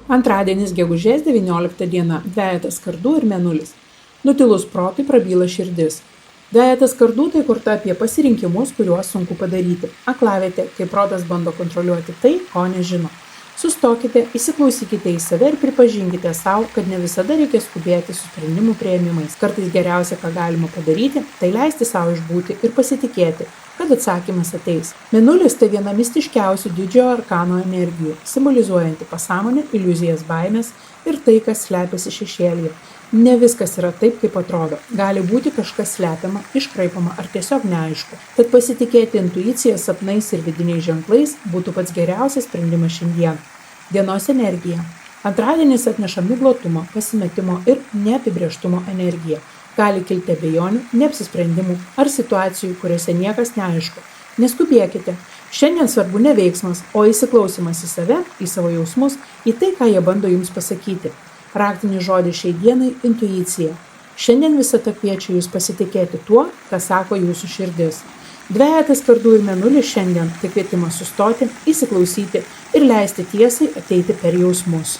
Antradienis gegužės 19 diena. Dvejetas kardų ir mėnulis. Nutilus protui prabyla širdis. Dvejetas kardų tai korta apie pasirinkimus, kuriuos sunku padaryti. Aklavietė, kai protas bando kontroliuoti tai, ko nežino. Sustokite, įsiklausykite į save ir pripažinkite savo, kad ne visada reikia skubėti su sprendimų priėmimais. Kartais geriausia, ką galima padaryti, tai leisti savo išbūti ir pasitikėti, kad atsakymas ateis. Mėnulis tai viena mistiškiausių didžiojo arkano energijų, simbolizuojanti pasąmonę, iliuzijas, baimės ir tai, kas slepiasi šešėlyje. Ne viskas yra taip, kaip atrodo. Gali būti kažkas slepiama, iškraipama ar tiesiog neaišku. Tad pasitikėti intuicija, sapnais ir vidiniais ženklais būtų pats geriausias sprendimas šiandien. Dienos energija. Antradienis atneša miglotumo, pasimetimo ir neapibrėžtumo energiją. Gali kilti abejonių, neapsisprendimų ar situacijų, kuriuose niekas neaišku. Neskubėkite. Šiandien svarbu ne veiksmas, o įsiklausimas į save, į savo jausmus, į tai, ką jie bando jums pasakyti. Raktinis žodis šiai dienai – intuicija. Šiandien visata kviečia jūs pasitikėti tuo, ką sako jūsų širdis. Dvejetas kardų ir mėnulis šiandien tai kvietimas sustoti, įsiklausyti ir leisti tiesai ateiti per jausmus.